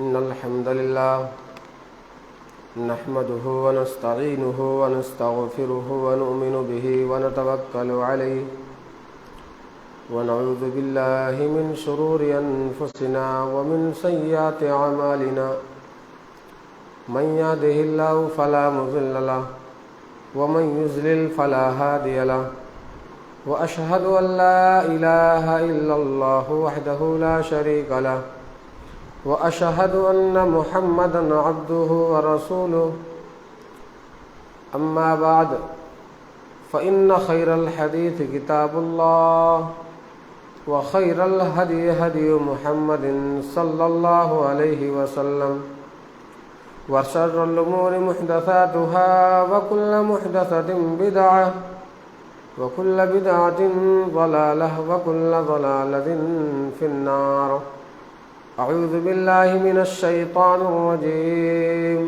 إن الحمد لله نحمده ونستعينه ونستغفره ونؤمن به ونتوكل عليه ونعوذ بالله من شرور أنفسنا ومن سيئات أعمالنا من يهده الله فلا مضل له ومن يضلل فلا هادي له وأشهد أن لا إله إلا الله وحده لا شريك له وأشهد أن محمدًا عبده ورسوله أما بعد فإن خير الحديث كتاب الله وخير الهدي هدي محمد صلى الله عليه وسلم وشر الأمور محدثاتها وكل محدثة بدعة وكل بدعة ضلالة وكل ضلالة في النار. أعوذ بالله من الشيطان الرجيم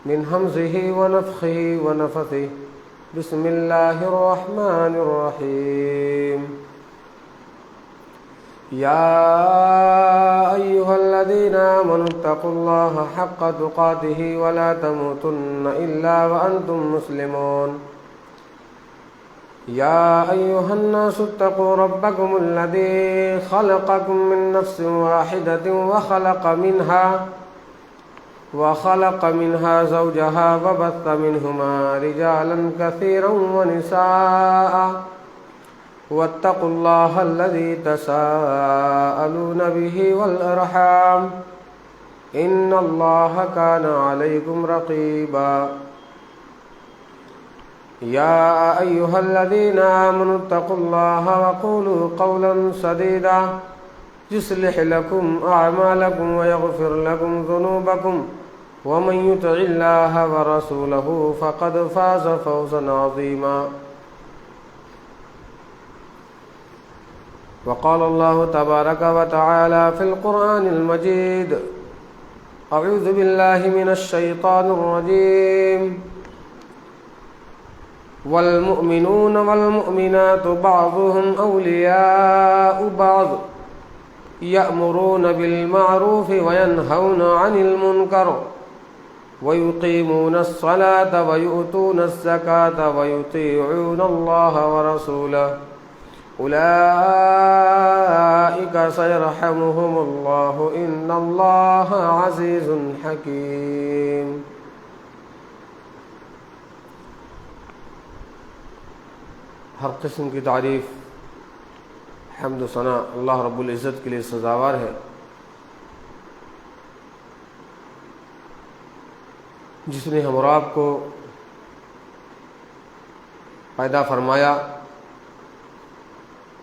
من همزه ونفخه ونفثه. بسم الله الرحمن الرحيم. يا أيها الذين آمنوا اتقوا الله حق تقاته ولا تموتن إلا وأنتم مسلمون. يا أيها الناس اتقوا ربكم الذي خلقكم من نفس واحدة وخلق منها زوجها وبث منهما رجالا كثيرا ونساء واتقوا الله الذي تساءلون به والأرحام إن الله كان عليكم رقيبا. يا أيها الذين آمنوا اتقوا الله وقولوا قولا سديدا يصلح لكم أعمالكم ويغفر لكم ذنوبكم ومن يطع الله ورسوله فقد فاز فوزا عظيما. وقال الله تبارك وتعالى في القرآن المجيد: أعوذ بالله من الشيطان الرجيم. والمؤمنون والمؤمنات بعضهم أولياء بعض يأمرون بالمعروف وينهون عن المنكر ويقيمون الصلاة ويؤتون الزكاة ويطيعون الله ورسوله أولئك سيرحمهم الله إن الله عزيز حكيم. ہر قسم کی تعریف، حمد و ثنا اللہ رب العزت کے لیے سزاوار ہے، جس نے ہم اور آپ کو پیدا فرمایا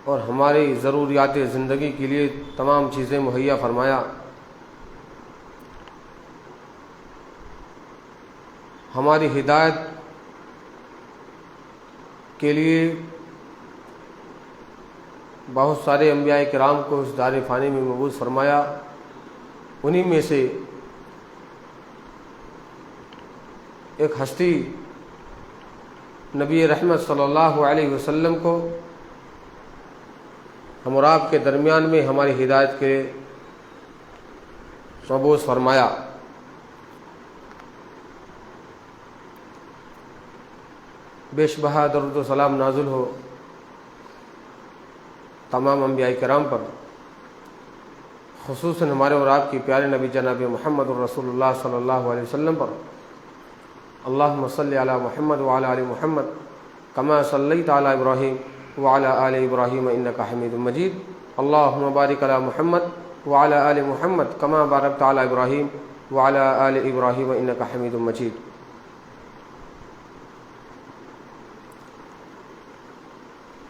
اور ہماری ضروریات زندگی کے لیے تمام چیزیں مہیا فرمایا. ہماری ہدایت کے لیے بہت سارے انبیاء کرام کو اس دار فانی میں مبعوث فرمایا. انہی میں سے ایک ہستی نبی رحمت صلی اللہ علیہ وسلم کو ہم اور آپ کے درمیان میں ہماری ہدایت کے مبعوث فرمایا. بیش بہا درود و سلام نازل ہو تمام انبیاء کرام پر، خصوصاً ہمارے اور آپ کی پیارے نبی جناب محمد الرسول اللہ صلی اللہ علیہ وسلم پر. اللہم صلی علی محمد وعلی آل محمد کما صلیت علی ابراہیم وعلی آل ابراہیم انک حمید مجید. اللہم بارک علی محمد وعلی آل محمد کما بارکت علی ابراہیم وعلی آل ابراہیم انک حمید مجید.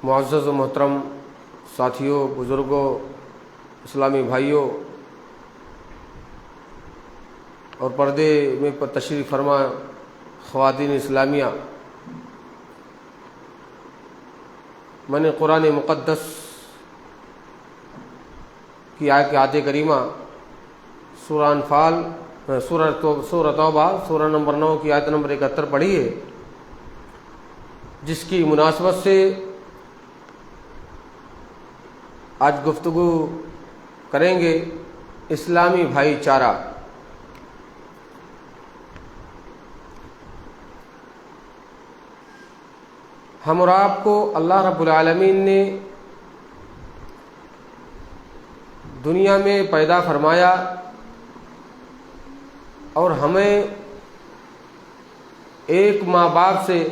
معزز و محترم ساتھیوں، بزرگوں، اسلامی بھائیوں اور پردے میں تشریف فرما خواتین اسلامیہ، میں نے قرآن مقدس کی آیت کریمہ سورہ انفال سورہ توبہ سورہ نمبر 9 کی آیت نمبر 71 پڑھی ہے، جس کی مناسبت سے آج گفتگو کریں گے اسلامی بھائی چارہ۔ ہم اور آپ کو اللہ رب العالمین نے دنیا میں پیدا فرمایا اور ہمیں ایک ماں باپ سے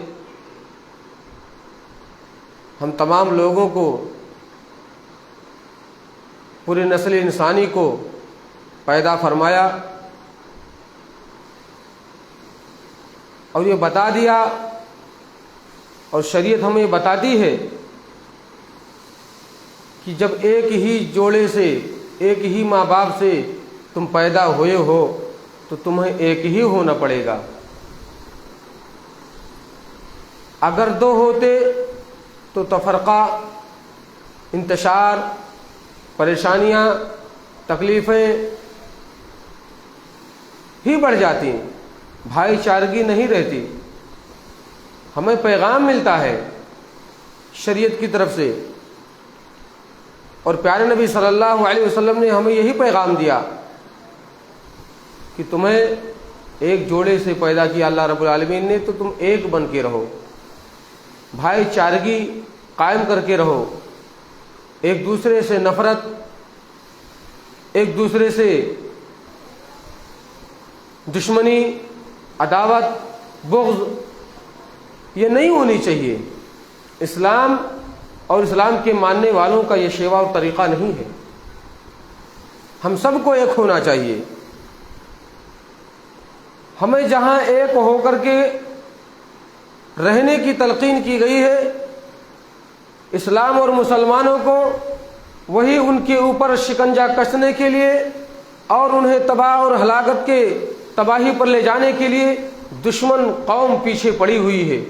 ہم تمام لوگوں کو، پوری نسل انسانی کو پیدا فرمایا اور یہ بتا دیا، اور شریعت ہمیں بتاتی ہے کہ جب ایک ہی جوڑے سے، ایک ہی ماں باپ سے تم پیدا ہوئے ہو تو تمہیں ایک ہی ہونا پڑے گا۔ اگر دو ہوتے تو تفرقہ، انتشار، پریشانیاں، تکلیفیں ہی بڑھ جاتی، بھائی چارگی نہیں رہتی۔ ہمیں پیغام ملتا ہے شریعت کی طرف سے، اور پیارے نبی صلی اللہ علیہ وسلم نے ہمیں یہی پیغام دیا کہ تمہیں ایک جوڑے سے پیدا کیا اللہ رب العالمین نے، تو تم ایک بن کے رہو، بھائی چارگی قائم کر کے رہو، ایک دوسرے سے نفرت، ایک دوسرے سے دشمنی، عداوت، بغض یہ نہیں ہونی چاہیے۔ اسلام اور اسلام کے ماننے والوں کا یہ شیوا اور طریقہ نہیں ہے۔ ہم سب کو ایک ہونا چاہیے۔ ہمیں جہاں ایک ہو کر کے رہنے کی تلقین کی گئی ہے، اسلام اور مسلمانوں کو وہی ان کے اوپر شکنجہ کسنے کے لیے اور انہیں تباہ اور ہلاکت کے تباہی پر لے جانے کے لیے دشمن قوم پیچھے پڑی ہوئی ہے۔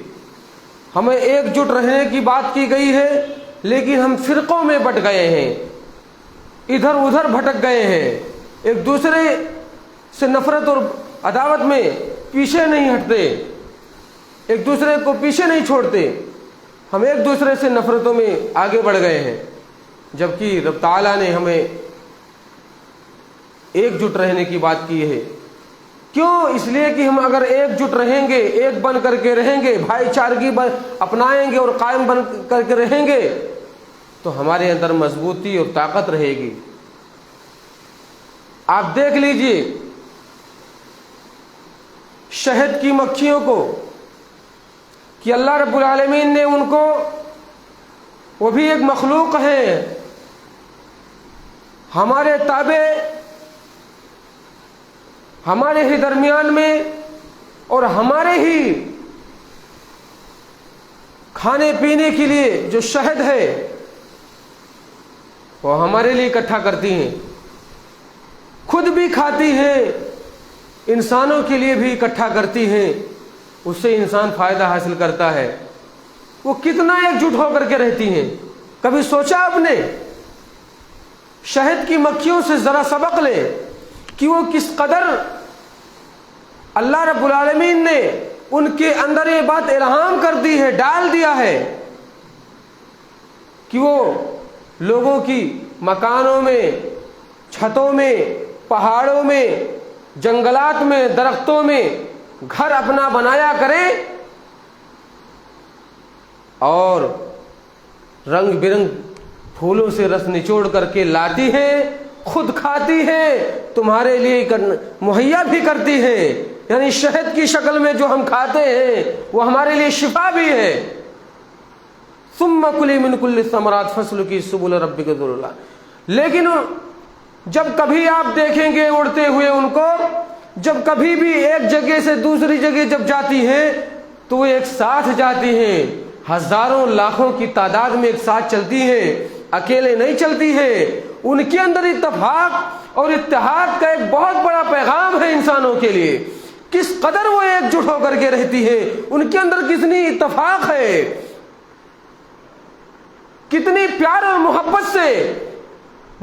ہمیں ایک جٹ رہنے کی بات کی گئی ہے، لیکن ہم فرقوں میں بٹ گئے ہیں، ادھر ادھر بھٹک گئے ہیں، ایک دوسرے سے نفرت اور عداوت میں پیچھے نہیں ہٹتے، ایک دوسرے کو پیچھے نہیں چھوڑتے، ہم ایک دوسرے سے نفرتوں میں آگے بڑھ گئے ہیں، جبکہ رب تعالیٰ نے ہمیں ایک جٹ رہنے کی بات کی ہے۔ کیوں؟ اس لیے کہ ہم اگر ایک جٹ رہیں گے، ایک بن کر کے رہیں گے، بھائی چارگی اپنائیں گے اور قائم بن کر کے رہیں گے تو ہمارے اندر مضبوطی اور طاقت رہے گی۔ آپ دیکھ لیجئے شہد کی مکھیوں کو کہ اللہ رب العالمین نے ان کو، وہ بھی ایک مخلوق ہیں، ہمارے تابع، ہمارے ہی درمیان میں، اور ہمارے ہی کھانے پینے کے لیے جو شہد ہے وہ ہمارے لیے اکٹھا کرتی ہیں، خود بھی کھاتی ہیں، انسانوں کے لیے بھی اکٹھا کرتی ہیں، اس سے انسان فائدہ حاصل کرتا ہے۔ وہ کتنا ایک جٹ ہو کر کے رہتی ہیں، کبھی سوچا آپ نے؟ شہد کی مکھیوں سے ذرا سبق لیں کہ وہ کس قدر اللہ رب العالمین نے ان کے اندر یہ بات الہام کر دی ہے، ڈال دیا ہے کہ وہ لوگوں کی مکانوں میں، چھتوں میں، پہاڑوں میں، جنگلات میں، درختوں میں گھر اپنا بنایا کریں اور رنگ برنگ پھولوں سے رس نچوڑ کر کے لاتی ہیں، خود کھاتی ہیں، تمہارے لیے مہیا بھی کرتی ہیں۔ یعنی شہد کی شکل میں جو ہم کھاتے ہیں وہ ہمارے لیے شفا بھی ہے۔ ثم کلی من کل الثمرات فاسلکی سبل ربک ذللا۔ لیکن جب کبھی آپ دیکھیں گے اڑتے ہوئے ان کو، جب کبھی بھی ایک جگہ سے دوسری جگہ جب جاتی ہیں تو وہ ایک ساتھ جاتی ہیں، ہزاروں لاکھوں کی تعداد میں ایک ساتھ چلتی ہیں، اکیلے نہیں چلتی ہیں۔ ان کے اندر اتفاق اور اتحاد کا ایک بہت بڑا پیغام ہے انسانوں کے لیے۔ کس قدر وہ ایک جٹ ہو کر کے رہتی ہے، ان کے اندر کتنی اتفاق ہے، کتنی پیار اور محبت سے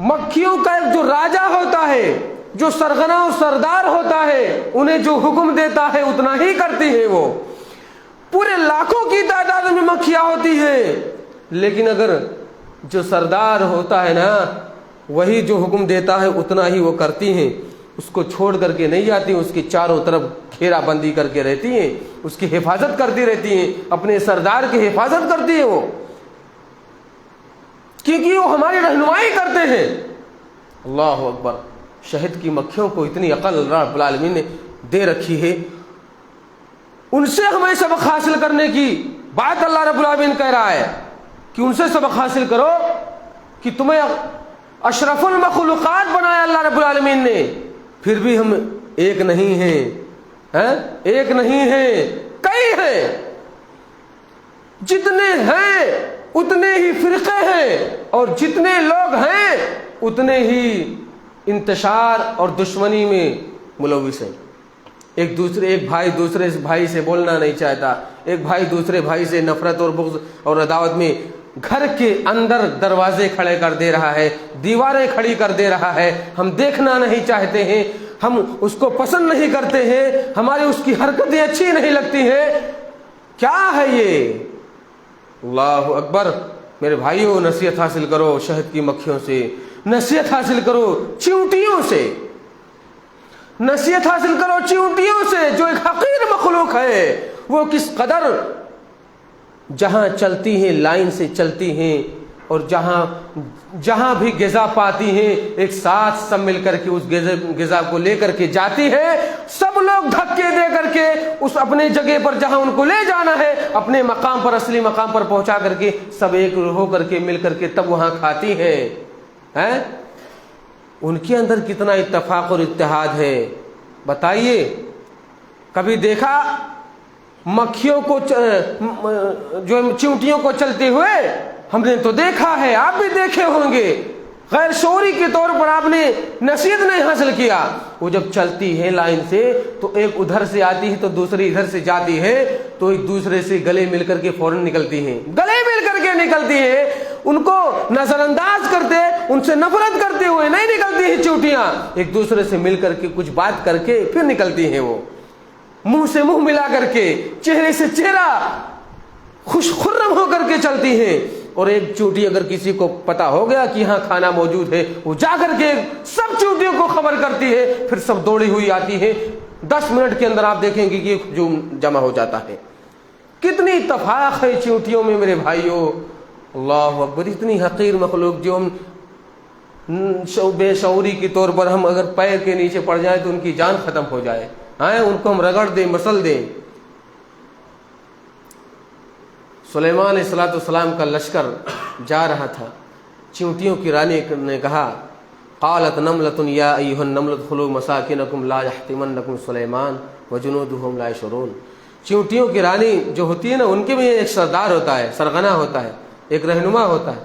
مکھیوں کا ایک جو راجا ہوتا ہے، جو سرغنہ و سردار ہوتا ہے، انہیں جو حکم دیتا ہے اتنا ہی کرتی ہے۔ وہ پورے لاکھوں کی تعداد میں مکھیاں ہوتی ہیں، لیکن اگر جو سردار ہوتا ہے نا وہی جو حکم دیتا ہے اتنا ہی وہ کرتی ہیں، اس کو چھوڑ کر کے نہیں جاتی، اس کی چاروں طرف گھیرا بندی کر کے رہتی ہیں، اس کی حفاظت کرتی رہتی ہیں، اپنے سردار کی حفاظت کرتی ہیں وہ، کیونکہ وہ ہماری رہنمائی کرتے ہیں۔ اللہ اکبر! شہد کی مکھیوں کو اتنی عقل رب العالمین نے دے رکھی ہے، ان سے ہمیں سبق حاصل کرنے کی بات اللہ رب العالمین کہہ رہا ہے کہ ان سے سبق حاصل کرو، کہ تمہیں اشرف المخلوقات بنایا اللہ رب العالمین نے، پھر بھی ہم ایک نہیں ہیں، ایک نہیں ہیں، کئی ہیں، جتنے ہیں اتنے ہی فرقے ہیں، اور جتنے لوگ ہیں اتنے ہی انتشار اور دشمنی میں ملوث ہیں۔ ایک بھائی دوسرے بھائی سے بولنا نہیں چاہتا، ایک بھائی دوسرے بھائی سے نفرت اور بغض اور عداوت میں گھر کے اندر دروازے کھڑے کر دے رہا ہے، دیواریں کھڑی کر دے رہا ہے، ہم دیکھنا نہیں چاہتے ہیں، ہم اس کو پسند نہیں کرتے ہیں، ہماری اس کی حرکتیں اچھی نہیں لگتی ہیں۔ کیا ہے یہ؟ اللہ اکبر! میرے بھائیوں، نصیحت حاصل کرو شہد کی مکھیوں سے، نصیحت حاصل کرو چیونٹیوں سے، نصیحت حاصل کرو چیونٹیوں سے، جو ایک حقیر مخلوق ہے، وہ کس قدر جہاں چلتی ہیں لائن سے چلتی ہیں، اور جہاں بھی غذا پاتی ہیں ایک ساتھ سب مل کر کے اس غذا کو لے کر کے جاتی ہے، سب لوگ دھکے دے کر کے اس اپنے جگہ پر جہاں ان کو لے جانا ہے، اپنے مقام پر، اصلی مقام پر پہنچا کر کے سب ایک ہو کر کے مل کر کے تب وہاں کھاتی ہیں۔ ان کے اندر کتنا اتفاق اور اتحاد ہے، بتائیے؟ کبھی دیکھا مکھیوں کو جو چیونٹیوں کو چلتے ہوئے؟ ہم نے تو دیکھا ہے، آپ بھی دیکھے ہوں گے، غیر شعوری کے طور پر آپ نے نصیحت نہیں حاصل کیا۔ وہ جب چلتی ہے لائن سے تو ایک ادھر سے آتی ہے تو دوسری ادھر سے جاتی ہے، تو ایک دوسرے سے گلے مل کر کے فوراً نکلتی ہیں، گلے مل کر کے نکلتی ہے، ان کو نظر انداز کرتے، ان سے نفرت کرتے ہوئے نہیں نکلتی ہیں چیونٹیاں، ایک دوسرے سے مل کر کے کچھ بات کر کے پھر نکلتی ہیں، وہ منہ سے منہ ملا کر کے، چہرے سے چہرہ خوش خرم ہو کر کے چلتی ہیں۔ اور ایک چیونٹی اگر کسی کو پتا ہو گیا کہ یہاں کھانا موجود ہے، وہ جا کر کے سب چیونٹیوں کو خبر کرتی ہے، پھر سب دوڑی ہوئی آتی ہے، 10 منٹ کے اندر آپ دیکھیں گے کہ یہ ہجوم جمع ہو جاتا ہے۔ کتنی اتفاق ہے چیونٹیوں میں میرے بھائیوں! اللہ اکبر! اتنی حقیر مخلوق جو ہم بے شعوری کے طور پر ہم اگر پیر کے نیچے پڑ جائیں تو ان کی جان ختم ہو جائے، ان کو ہم رگڑ دیں، مسل دیں۔ سلیمان علیہ السلام کا لشکر جا رہا تھا، چیونٹیوں کی رانی نے کہا، قالت نملۃ یا ایھا النملۃ ادخلوا مساکنکم لا یحطمنکم سلیمان وجنودہ لا یشعرون۔ چیونٹیوں کی رانی جو ہوتی ہے نا، ان کے میں ایک سردار ہوتا ہے، سرغنہ ہوتا ہے، ایک رہنما ہوتا ہے۔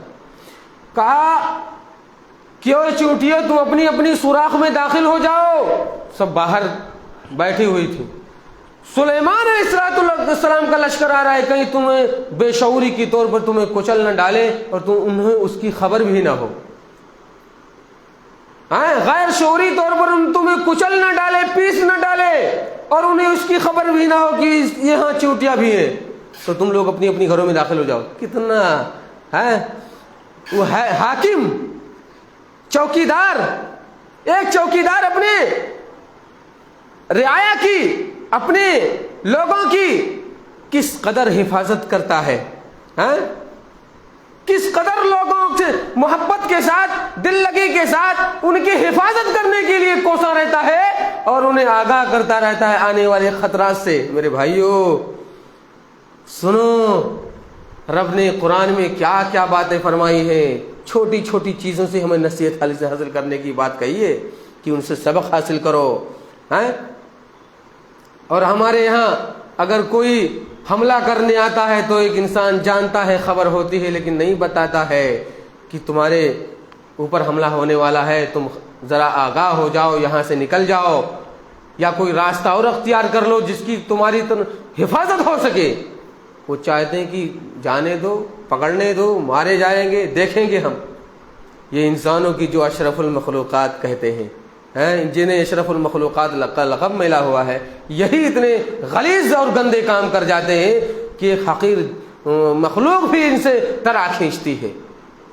کہا کیوں چیونٹیوں تم اپنی اپنی سوراخ میں داخل ہو جاؤ۔ سب باہر بیٹھی ہوئی تھی۔ سلیمان علیہ السلام کا لشکر آ رہا ہے، کہیں تمہیں بے شعوری کے طور پر تمہیں کچل نہ ڈالے اور انہیں اس کی خبر بھی نہ ہو، غیر شعوری طور پر تمہیں کچل نہ ڈالے، پیس نہ ڈالے، اور انہیں اس کی خبر بھی نہ ہو کہ یہاں چیونٹیاں بھی ہیں، تو تم لوگ اپنی اپنی گھروں میں داخل ہو جاؤ۔ کتنا ہے وہ حاکم، چوکیدار، ایک چوکیدار اپنے رعایا کی، اپنے لوگوں کی کس قدر حفاظت کرتا ہے، کس قدر لوگوں سے محبت کے ساتھ، دل لگی کے ساتھ ان کی حفاظت کرنے کے لیے کوسا رہتا ہے اور انہیں آگاہ کرتا رہتا ہے آنے والے خطرات سے۔ میرے بھائیوں سنو، رب نے قرآن میں کیا کیا باتیں فرمائی ہیں، چھوٹی چھوٹی چیزوں سے ہمیں نصیحت حاصل کرنے کی بات کہی ہے کہ ان سے سبق حاصل کرو۔ اور ہمارے یہاں اگر کوئی حملہ کرنے آتا ہے تو ایک انسان جانتا ہے، خبر ہوتی ہے، لیکن نہیں بتاتا ہے کہ تمہارے اوپر حملہ ہونے والا ہے، تم ذرا آگاہ ہو جاؤ، یہاں سے نکل جاؤ، یا کوئی راستہ اور اختیار کر لو جس کی تمہاری حفاظت ہو سکے۔ وہ چاہتے ہیں کہ جانے دو، پکڑنے دو، مارے جائیں گے، دیکھیں گے ہم۔ یہ انسانوں کی جو اشرف المخلوقات کہتے ہیں، جنہیں اشرف المخلوقات کا لقب ملا ہوا ہے، یہی اتنے غلیظ اور گندے کام کر جاتے ہیں کہ ایک حقیر مخلوق بھی ان سے طرح کھینچتی ہے۔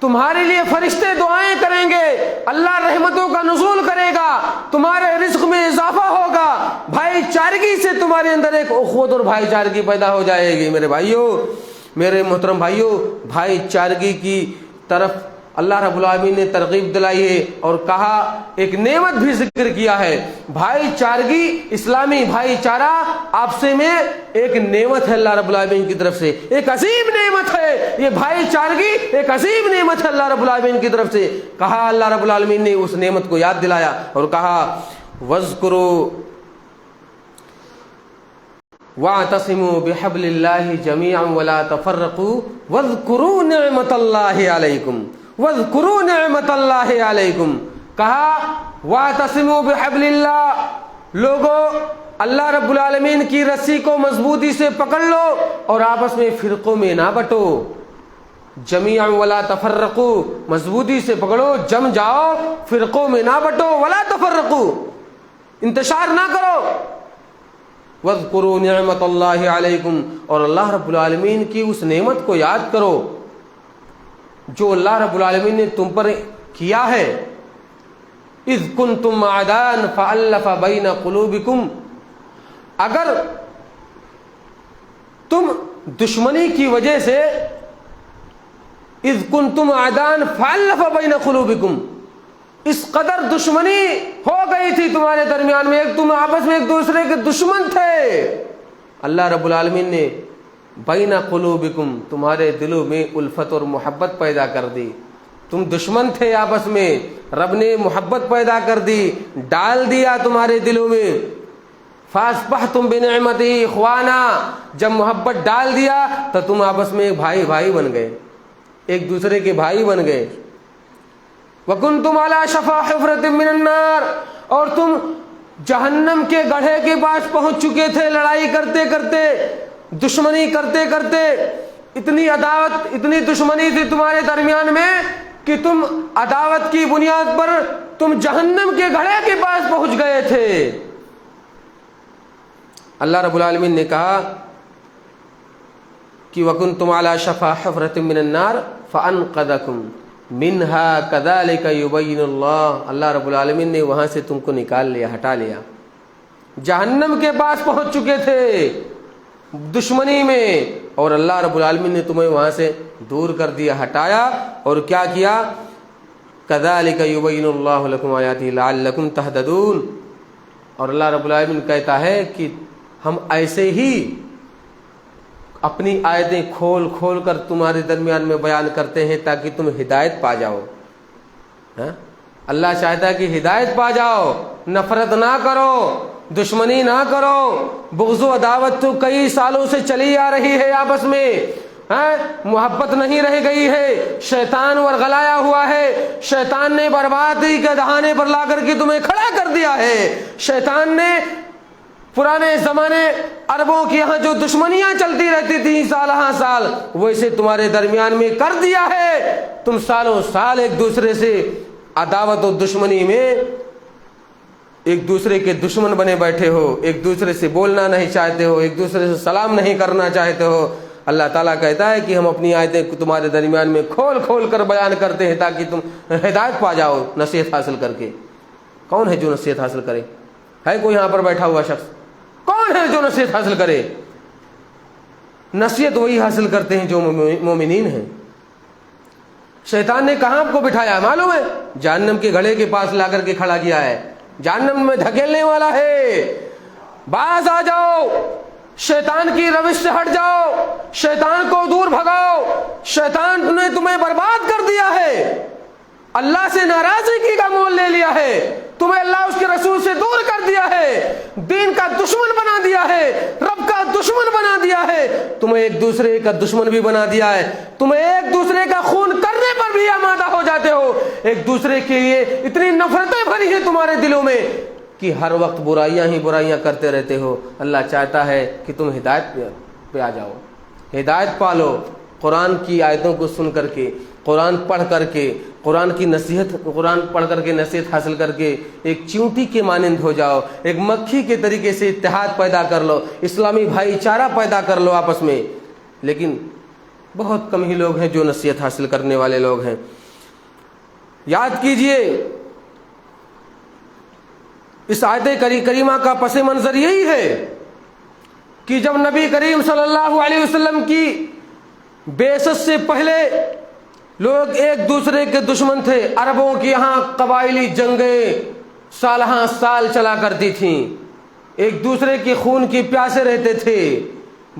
تمہارے لیے فرشتے دعائیں کریں گے، اللہ رحمتوں کا نزول کرے گا، تمہارے رزق میں اضافہ ہوگا، بھائی چارگی سے تمہارے اندر ایک اخوت اور بھائی چارگی پیدا ہو جائے گی۔ میرے بھائیوں، میرے محترم بھائیوں، بھائی چارگی کی طرف اللہ رب العالمین نے ترغیب دلائی ہے اور کہا، ایک نعمت بھی ذکر کیا ہے۔ بھائی چارگی، اسلامی بھائی چارہ آپس میں ایک نعمت ہے اللہ رب العالمین کی طرف سے، ایک عظیم نعمت ہے یہ بھائی چارگی، ایک عظیم نعمت ہے اللہ رب العالمین کی طرف سے۔ کہا اللہ رب العالمین نے اس نعمت کو یاد دلایا اور کہا وَاذْكُرُوا وَاعْتَصِمُوا بِحَبْلِ اللَّهِ جَمِيعًا وَلَا تَفَرَّقُوا وَاذْكُرُوا نِعْمَةَ اللَّهِ عَلَيْكُمْ وَاذْكُرُوا نِعْمَةَ اللَّهِ عَلَيْكُمْ۔ کہا وَاعْتَصِمُوا بِحَبْلِ اللَّهِ، لوگو اللہ رب العالمین کی رسی کو مضبوطی سے پکڑ لو اور آپس میں فرقوں میں نہ بٹو۔ جمیعا ولا تفرقوا، مضبوطی سے پکڑو، جم جاؤ، فرقوں میں نہ بٹو، ولا تفرقوا، انتشار نہ کرو۔ وَاذْكُرُوا نِعْمَةَ اللَّهِ عَلَيْكُمْ، اور اللہ رب العالمین کی اس نعمت کو یاد کرو جو اللہ رب العالمین نے تم پر کیا ہے۔ اذ کنتم اعداء فالف بین قلوبکم، اگر تم دشمنی کی وجہ سے، اذ کنتم اعداء فالف بین قلوبکم، اس قدر دشمنی ہو گئی تھی تمہارے درمیان میں، تم آپس میں ایک دوسرے کے دشمن تھے، اللہ رب العالمین نے بین قلوبکم، تمہارے دلوں میں الفت اور محبت پیدا کر دی۔ تم دشمن تھے آپس میں، رب نے محبت پیدا کر دی، ڈال دیا تمہارے دلوں میں۔ فاصبحتم بنعمتہ اخوانا، جب محبت ڈال دیا تو تم آپس میں بھائی بن گئے، ایک دوسرے کے بھائی بن گئے۔ وکنتم علی شفا حفرۃ من النار، اور تم جہنم کے گڑھے کے پاس پہنچ چکے تھے، لڑائی کرتے کرتے، دشمنی کرتے کرتے، اتنی عداوت، اتنی دشمنی تھی تمہارے درمیان میں کہ تم عداوت کی بنیاد پر تم جہنم کے گڑھے کے پاس پہنچ گئے تھے۔ اللہ رب العالمین نے کہا کہ وَكُنْتُمْ عَلَى شَفَا حُفْرَةٍ مِّنَ النَّارِ فَأَنْقَذَكُمْ مِنْهَا كَذَلِكَ يُبَيِّنُ اللَّهُ، اللہ رب العالمین نے وہاں سے تم کو نکال لیا، ہٹا لیا، جہنم کے پاس پہنچ چکے تھے دشمنی میں، اور اللہ رب العالمین نے تمہیں وہاں سے دور کر دیا، ہٹایا، اور کیا کیا؟ كَذَلِكَ يُبَيِّنُ اللَّهُ لَكُمْ آيَاتِهِ لَعَلَّكُمْ تَهْتَدُونَ، اور اللہ رب العالمین کہتا ہے کہ ہم ایسے ہی اپنی آیتیں کھول کھول کر تمہارے درمیان میں بیان کرتے ہیں تاکہ تم ہدایت پا جاؤ۔ اللہ چاہتا ہے کہ ہدایت پا جاؤ، نفرت نہ کرو، دشمنی نہ کرو، بغض و عداوت تو کئی سالوں سے چلی آ رہی ہے آپس میں، محبت نہیں رہ گئی ہے، شیطان ورغلایا ہوا ہے، شیطان نے بربادی کے دہانے پر لا کر کے تمہیں کھڑا کر دیا ہے، شیطان نے پرانے زمانے عربوں کے یہاں جو دشمنیاں چلتی رہتی تھیں سال ہاں سال، ویسے تمہارے درمیان میں کر دیا ہے، تم سالوں سال ایک دوسرے سے عداوت و دشمنی میں ایک دوسرے کے دشمن بنے بیٹھے ہو، ایک دوسرے سے بولنا نہیں چاہتے ہو، ایک دوسرے سے سلام نہیں کرنا چاہتے ہو۔ اللہ تعالیٰ کہتا ہے کہ ہم اپنی آیتیں تمہارے درمیان میں کھول کھول کر بیان کرتے ہیں تاکہ تم ہدایت پا جاؤ نصیحت حاصل کر کے۔ کون ہے جو نصیحت حاصل کرے؟ ہے کوئی یہاں پر بیٹھا ہوا شخص؟ کون ہے جو نصیحت حاصل کرے؟ نصیحت وہی حاصل کرتے ہیں جو مومنین ہیں۔ شیطان نے کہاں آپ کو بٹھایا معلوم ہے؟ جہنم کے گڑھے کے پاس لا کر کے کھڑا کیا ہے، جہنم میں دھکیلنے والا ہے۔ باز آ جاؤ، شیطان کی روش سے ہٹ جاؤ، شیطان کو دور بھگاؤ، شیطان نے تمہیں برباد کر دیا ہے، اللہ سے ناراضگی کا مول لے لیا ہے، تمہیں اللہ اس کے رسول سے دور کر دیا ہے، دین کا دشمن بنا دیا ہے، رب کا دشمن بنا دیا ہے، تمہیں ایک دوسرے کا دشمن بھی بنا دیا ہے، تمہیں ایک دوسرے کا خون کرنے پر بھی آمادہ ہو جاتے ہو، ایک دوسرے کے لیے اتنی نفرتیں بھری ہیں تمہارے دلوں میں کہ ہر وقت برائیاں ہی برائیاں کرتے رہتے ہو۔ اللہ چاہتا ہے کہ تم ہدایت پہ آ جاؤ، ہدایت پالو، قرآن کی آیتوں کو سن کر کے، قرآن پڑھ کر کے، قرآن کی نصیحت، قرآن پڑھ کر کے نصیحت حاصل کر کے ایک چیونٹی کے مانند ہو جاؤ، ایک مکھی کے طریقے سے اتحاد پیدا کر لو، اسلامی بھائی چارہ پیدا کر لو آپس میں۔ لیکن بہت کم ہی لوگ ہیں جو نصیحت حاصل کرنے والے لوگ ہیں۔ یاد کیجئے اس آیت کریمہ کا پس منظر یہی ہے کہ جب نبی کریم صلی اللہ علیہ وسلم کی بعثت سے پہلے لوگ ایک دوسرے کے دشمن تھے۔ عربوں کی یہاں قبائلی جنگیں سالہ سال چلا کرتی تھیں، ایک دوسرے کے خون کی پیاسے رہتے تھے،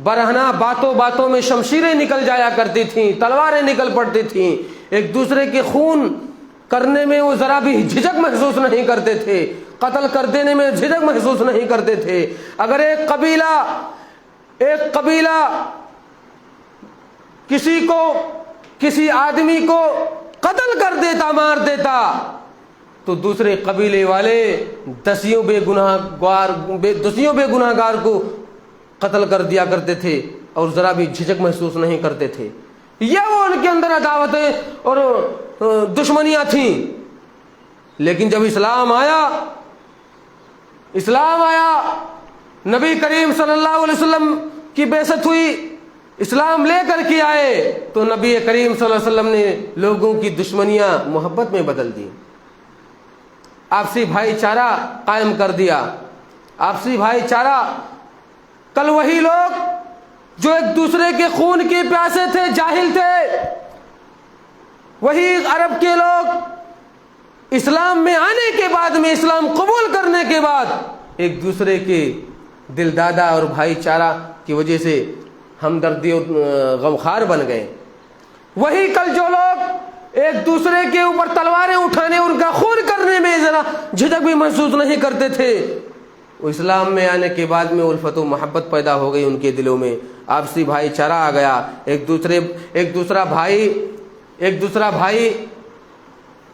برہنہ باتوں باتوں میں شمشیریں نکل جایا کرتی تھیں، تلواریں نکل پڑتی تھیں، ایک دوسرے کے خون کرنے میں وہ ذرا بھی جھجک محسوس نہیں کرتے تھے، قتل کر دینے میں جھجک محسوس نہیں کرتے تھے۔ اگر ایک قبیلہ کسی آدمی کو قتل کر دیتا، مار دیتا، تو دوسرے قبیلے والے دسیوں بے گناہ گار کو قتل کر دیا کرتے تھے اور ذرا بھی جھجک محسوس نہیں کرتے تھے۔ یہ وہ ان کے اندر عداوتیں اور دشمنیاں تھیں۔ لیکن جب اسلام آیا، نبی کریم صلی اللہ علیہ وسلم کی بعثت ہوئی، اسلام لے کر کے آئے، تو نبی کریم صلی اللہ علیہ وسلم نے لوگوں کی دشمنیاں محبت میں بدل دی، آپسی بھائی چارہ قائم کر دیا۔ آپسی بھائی چارہ، کل وہی لوگ جو ایک دوسرے کے خون کے پیاسے تھے، جاہل تھے، وہی عرب کے لوگ اسلام میں آنے کے بعد میں، اسلام قبول کرنے کے بعد ایک دوسرے کے دل دادا اور بھائی چارہ کی وجہ سے ہمدردی اور غمخوار بن گئے۔ وہی کل جو لوگ ایک دوسرے کے اوپر تلواریں اٹھانے، ان کا خون کرنے میں ذرا جھجک بھی محسوس نہیں کرتے تھے، وہ اسلام میں آنے کے بعد میں الفت و محبت پیدا ہو گئی ان کے دلوں میں، آپسی بھائی چارہ آ گیا، ایک دوسرا بھائی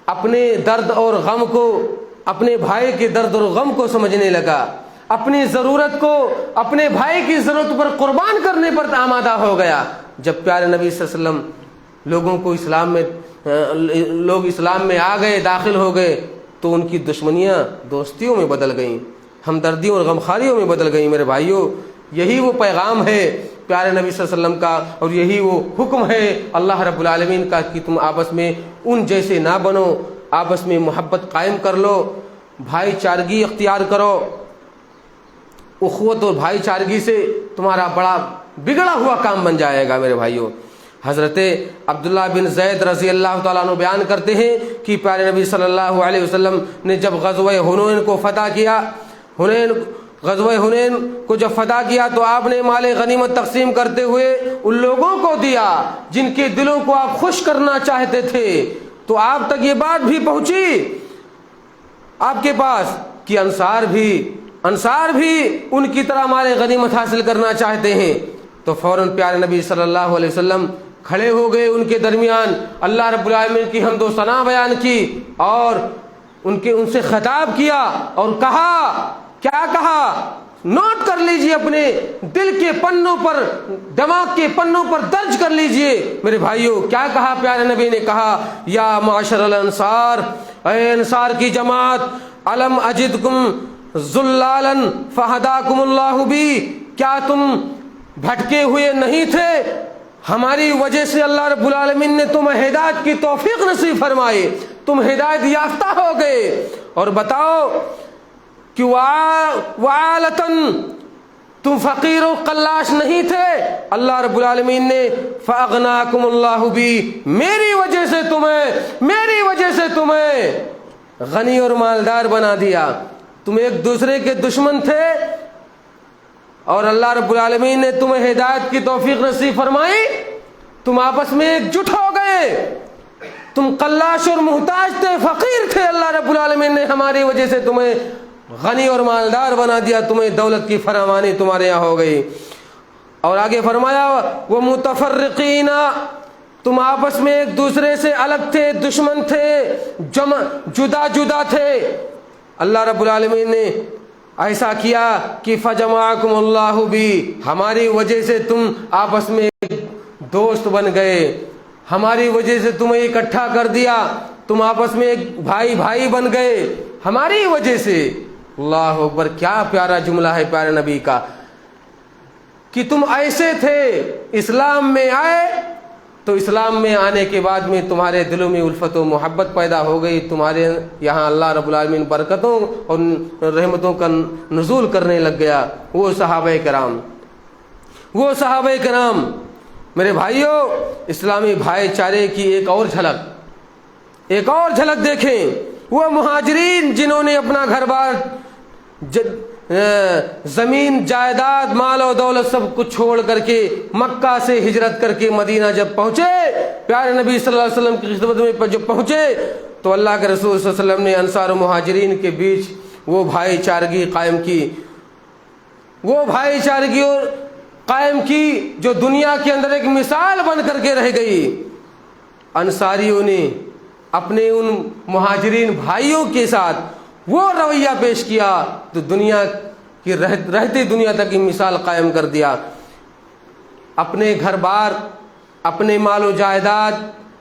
اپنے درد اور غم کو، اپنے بھائی کے درد اور غم کو سمجھنے لگا، اپنی ضرورت کو اپنے بھائی کی ضرورت پر قربان کرنے پر آمادہ ہو گیا۔ جب پیارے نبی صلی اللہ علیہ وسلم لوگ اسلام میں آ گئے، داخل ہو گئے، تو ان کی دشمنیاں دوستیوں میں بدل گئیں، ہمدردیوں اور غمخاریوں میں بدل گئیں۔ میرے بھائیوں، یہی وہ پیغام ہے پیارے نبی صلی اللہ علیہ وسلم کا، اور یہی وہ حکم ہے اللہ رب العالمین کا کہ تم آپس میں ان جیسے نہ بنو، آپس میں محبت قائم کر لو، بھائی چارگی اختیار کرو۔ اخوت اور بھائی چارگی سے تمہارا بڑا بگڑا ہوا کام بن جائے گا۔ میرے بھائیوں، حضرت عبداللہ بن زید رضی اللہ تعالیٰ عنہ بیان کرتے ہیں کہ پیارے نبی صلی اللہ علیہ وسلم نے جب غزوہ حنین کو فتح کیا، غزوہ حنین کو جب فتح کیا تو آپ نے مال غنیمت تقسیم کرتے ہوئے ان لوگوں کو دیا جن کے دلوں کو آپ خوش کرنا چاہتے تھے۔ تو آپ تک یہ بات بھی پہنچی آپ کے پاس کہ انصار بھی ان کی طرح مال غنیمت حاصل کرنا چاہتے ہیں۔ تو فوراً پیارے نبی صلی اللہ علیہ وسلم کھڑے ہو گئے، ان کے درمیان اللہ رب العالمین کی حمد و ثنا بیان کی اور ان سے خطاب کیا اور کیا کہا، نوٹ کر لیجئے، اپنے دل کے پنوں پر، دماغ کے پنوں پر درج کر لیجئے۔ میرے بھائیوں، کیا کہا پیارے نبی نے؟ کہا، یا معاشر الانصار، اے انصار کی جماعت، الم اجدکم ذلالا فہداکم اللہ بی، کیا تم بھٹکے ہوئے نہیں تھے؟ ہماری وجہ سے اللہ رب العالمین نے تمہیں ہدایت کی توفیق نصیب فرمائی، تم ہدایت یافتہ ہو گئے۔ اور بتاؤ کہ وعالتاً تم فقیر و قلاش نہیں تھے، اللہ رب العالمین نے فاغناکم اللہ بی، میری وجہ سے تمہیں غنی اور مالدار بنا دیا۔ تم ایک دوسرے کے دشمن تھے اور اللہ رب العالمین نے تمہیں ہدایت کی توفیق نصیب فرمائی، تم آپس میں ایک جٹ ہو گئے۔ تم قلاش اور محتاج تھے، فقیر تھے، اللہ رب العالمین نے ہماری وجہ سے تمہیں غنی اور مالدار بنا دیا، تمہیں دولت کی فراوانی تمہارے یہاں ہو گئی۔ اور آگے فرمایا، وہ متفرقین، تم آپس میں ایک دوسرے سے الگ تھے، دشمن تھے، جدا تھے، اللہ رب العالمین نے ایسا کیا کہ فجمعکم اللہ بی، ہماری وجہ سے تم آپس میں دوست بن گئے، ہماری وجہ سے تمہیں اکٹھا کر دیا، تم آپس میں ایک بھائی بن گئے ہماری وجہ سے۔ اللہ اکبر، کیا پیارا جملہ ہے پیارے نبی کا کہ تم ایسے تھے، اسلام میں آئے تو اسلام میں آنے کے بعد میں تمہارے دلوں میں الفت و محبت پیدا ہو گئی، تمہارے یہاں اللہ رب العالمین برکتوں اور رحمتوں کا نزول کرنے لگ گیا۔ وہ صحابہ کرام میرے بھائیوں، اسلامی بھائی چارے کی ایک اور جھلک دیکھیں۔ وہ مہاجرین جنہوں نے اپنا گھر بار، زمین جائیداد، مال و دولت سب کچھ چھوڑ کر کے مکہ سے ہجرت کر کے مدینہ جب پہنچے، پیارے نبی صلی اللہ علیہ وسلم کی خدمت میں جب پہنچے تو اللہ کے رسول صلی اللہ علیہ وسلم نے انصار و مہاجرین کے بیچ وہ بھائی چارگی قائم کی جو دنیا کے اندر ایک مثال بن کر کے رہ گئی۔ انصاریوں نے اپنے ان مہاجرین بھائیوں کے ساتھ وہ رویہ پیش کیا تو دنیا کی رہتی دنیا تک کی مثال قائم کر دیا۔ اپنے گھر بار، اپنے مال و جائیداد،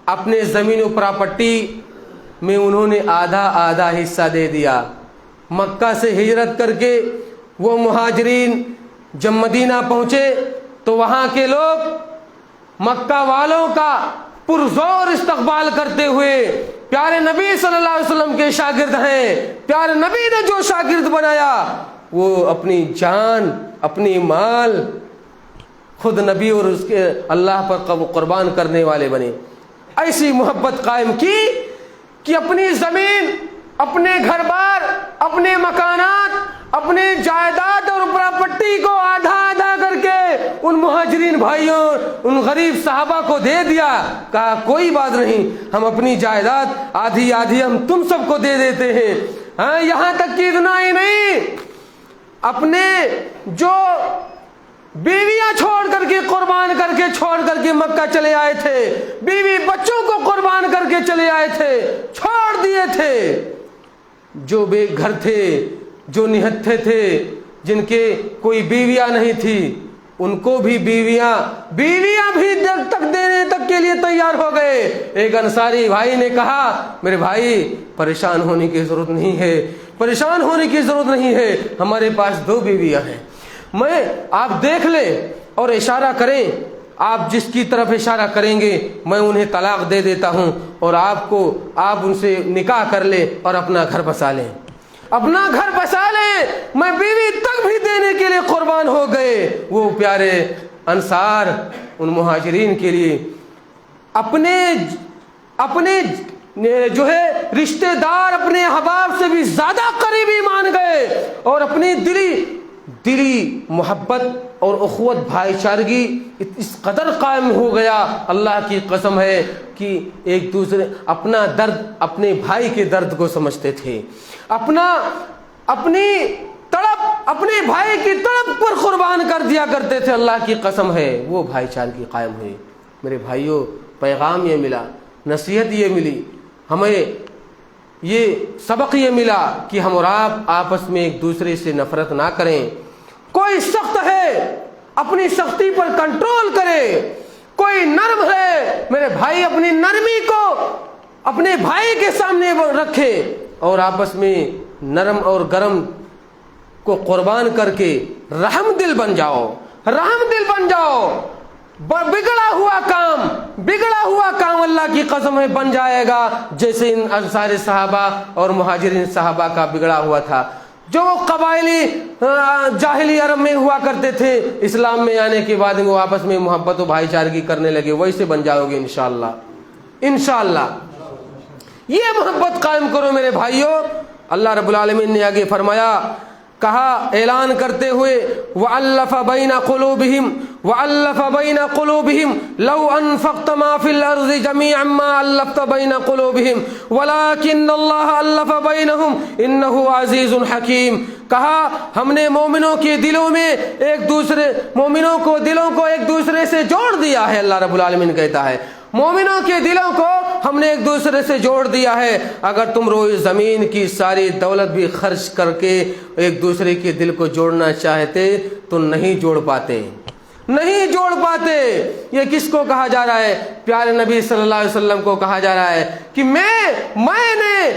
اپنے زمین و پراپرٹی میں انہوں نے آدھا حصہ دے دیا۔ مکہ سے ہجرت کر کے وہ مہاجرین جب مدینہ پہنچے تو وہاں کے لوگ مکہ والوں کا پرزور استقبال کرتے ہوئے، پیارے نبی صلی اللہ علیہ وسلم کے شاگرد ہیں، پیارے نبی نے جو شاگرد بنایا وہ اپنی جان، اپنی مال خود نبی اور اس کے اللہ پر قربان کرنے والے بنے۔ ایسی محبت قائم کی کہ اپنی زمین، اپنے گھر بار، اپنے مکانات، اپنے جائیداد اور پراپرٹی کو آدھا کر کے ان مہاجرین بھائیوں، ان غریب صحابہ کو دے دیا۔ کہا کوئی بات نہیں، ہم اپنی جائیداد آدھی ہم تم سب کو دے دیتے ہیں۔ ہاں، یہاں تک کہ اتنا ہی نہیں، اپنے جو بیویاں چھوڑ کر کے قربان کر کے چھوڑ کر کے مکہ چلے آئے تھے، بیوی بچوں کو قربان کر کے چلے آئے تھے، چھوڑ دیے تھے۔ جو بے گھر تھے، جو نہتھے تھے، جن کے کوئی بیویاں نہیں تھی، ان کو بھی بیویاں بھی در تک دینے تک کے لیے تیار ہو گئے۔ ایک انصاری بھائی نے کہا میرے بھائی پریشان ہونے کی ضرورت نہیں ہے، ہمارے پاس 2 بیویاں ہیں، آپ دیکھ لیں اور اشارہ کریں، آپ جس کی طرف اشارہ کریں گے میں انہیں طلاق دے دیتا ہوں اور آپ ان سے نکاح کر لیں اور اپنا گھر بسا لیں، میں بیوی تک بھی دینے کے لیے قربان ہو گئے۔ وہ پیارے انصار ان مہاجرین کے لیے اپنے جو ہے رشتہ دار، اپنے احباب سے بھی زیادہ قریبی مان گئے اور اپنی دلی محبت اور اخوت بھائی چارگی اس قدر قائم ہو گیا، اللہ کی قسم ہے کہ ایک دوسرے اپنا درد، اپنے بھائی کے درد کو سمجھتے تھے، اپنی تڑپ، اپنے بھائی کی تڑپ پر قربان کر دیا کرتے تھے۔ اللہ کی قسم ہے وہ بھائی چارگی قائم ہوئی۔ میرے بھائیوں، پیغام یہ ملا، نصیحت یہ ملی، ہمیں یہ سبق یہ ملا کہ ہم اور آپ آپس میں ایک دوسرے سے نفرت نہ کریں۔ کوئی سخت ہے اپنی سختی پر کنٹرول کرے، کوئی نرم ہے میرے بھائی اپنی نرمی کو اپنے بھائی کے سامنے رکھے اور آپس میں نرم اور گرم کو قربان کر کے رحم دل بن جاؤ۔ بگڑا ہوا کام اللہ کی قسم ہے بن جائے گا، جیسے ان انصار صحابہ اور مہاجرین صحابہ کا بگڑا ہوا تھا، جو وہ قبائلی جاہلی عرب میں ہوا کرتے تھے، اسلام میں آنے کے بعد وہ آپس میں محبت و بھائی چارگی کرنے لگے، ویسے بن جاؤ گے انشاءاللہ۔ یہ محبت قائم کرو میرے بھائیوں۔ اللہ رب العالمین نے آگے فرمایا، کہا اعلان کرتے ہوئے، وَأَلَّفَ بَيْنَ قُلُوبِهِمْ لَوْ أَنفَقْتَ مَا فِي الْأَرْضِ جَمِيعًا مَا أَلَّفْتَ بَيْنَ قُلُوبِهِمْ وَلَكِنَّ اللَّهَ أَلَّفَ بَيْنَهُمْ إِنَّهُ عَزِيزٌ حَكِيمٌ۔ کہا ہم نے مومنوں کے دلوں کو ایک دوسرے سے جوڑ دیا ہے۔ اللہ رب العالمین کہتا ہے مومنوں کے دلوں کو ہم نے ایک دوسرے سے جوڑ دیا ہے۔ اگر تم روئے زمین کی ساری دولت بھی خرچ کر کے ایک دوسرے کے دل کو جوڑنا چاہتے تو نہیں جوڑ پاتے۔ یہ کس کو کہا جا رہا ہے؟ پیارے نبی صلی اللہ علیہ وسلم کو کہا جا رہا ہے کہ میں نے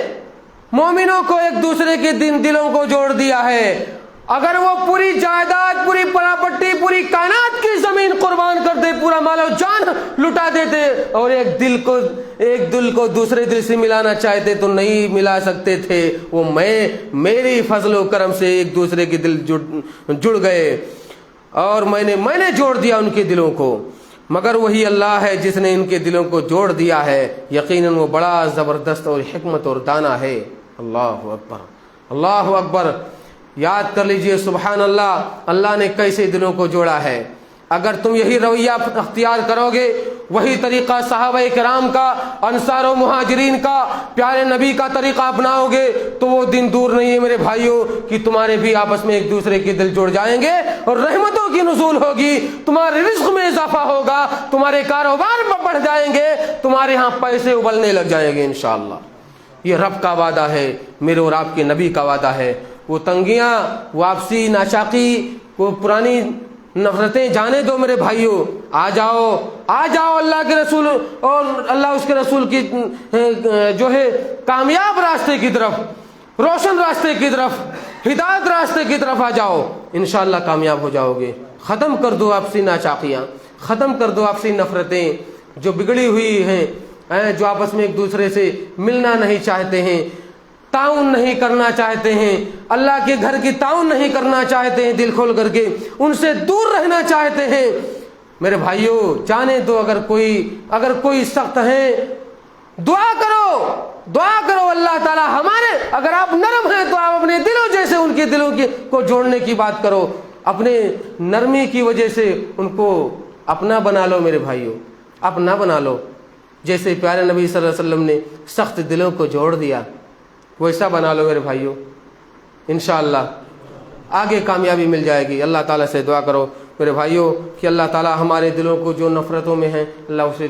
مومنوں کو ایک دوسرے کے دلوں کو جوڑ دیا ہے۔ اگر وہ پوری جائیداد، پوری پراپرٹی، پوری کائنات کی زمین قربان کر دے، پورا مال و جان لٹا دیتے، اور ایک دل کو دوسرے دل سے ملانا چاہتے تو نہیں ملا سکتے تھے۔ وہ میری فضل و کرم سے ایک دوسرے کے دل جڑ گئے، اور میں نے جوڑ دیا ان کے دلوں کو۔ مگر وہی اللہ ہے جس نے ان کے دلوں کو جوڑ دیا ہے، یقیناً وہ بڑا زبردست اور حکمت اور دانا ہے۔ اللہ اکبر، اللہ اکبر۔ یاد کر لیجئے، سبحان اللہ، اللہ نے کیسے دلوں کو جوڑا ہے۔ اگر تم یہی رویہ اختیار کرو گے، وہی طریقہ صحابہ کرام کا، انصار و مہاجرین کا، پیارے نبی کا طریقہ اپناؤ گے، تو وہ دن دور نہیں ہے میرے بھائیوں کہ تمہارے بھی آپس میں ایک دوسرے کے دل جڑ جائیں گے، اور رحمتوں کی نزول ہوگی، تمہارے رزق میں اضافہ ہوگا، تمہارے کاروبار میں بڑھ جائیں گے، تمہارے ہاں پیسے ابلنے لگ جائیں گے انشاءاللہ۔ یہ رب کا وعدہ ہے، میرے اور آپ کے نبی کا وعدہ ہے۔ وہ تنگیاں، وہ آپسی ناچاقی، وہ پرانی نفرتیں جانے دو میرے بھائیوں، آ جاؤ اللہ کے رسول اور اللہ اس کے رسول کی جو ہے کامیاب راستے کی طرف، روشن راستے کی طرف، ہدایت راستے کی طرف آ جاؤ، انشاءاللہ کامیاب ہو جاؤ گے۔ ختم کر دو آپسی ناچاقیاں، ختم کر دو آپسی نفرتیں جو بگڑی ہوئی ہیں، جو آپس میں ایک دوسرے سے ملنا نہیں چاہتے ہیں، تعاون نہیں کرنا چاہتے ہیں، اللہ کے گھر کی تعاون نہیں کرنا چاہتے ہیں، دل کھول کر کے ان سے دور رہنا چاہتے ہیں۔ میرے بھائیوں، جانے دو، اگر کوئی سخت ہے، دعا کرو اللہ تعالی ہمارے، اگر آپ نرم ہیں تو آپ اپنے دلوں جیسے ان کے دلوں کو جوڑنے کی بات کرو، اپنے نرمی کی وجہ سے ان کو اپنا بنا لو میرے بھائیوں، اپنا بنا لو، جیسے پیارے نبی صلی اللہ علیہ وسلم نے سخت دلوں کو جوڑ دیا، ویسا بنا لو میرے بھائیوں، انشاءاللہ آگے کامیابی مل جائے گی۔ اللہ تعالیٰ سے دعا کرو میرے بھائیوں کہ اللہ تعالیٰ ہمارے دلوں کو جو نفرتوں میں ہیں، اللہ اسے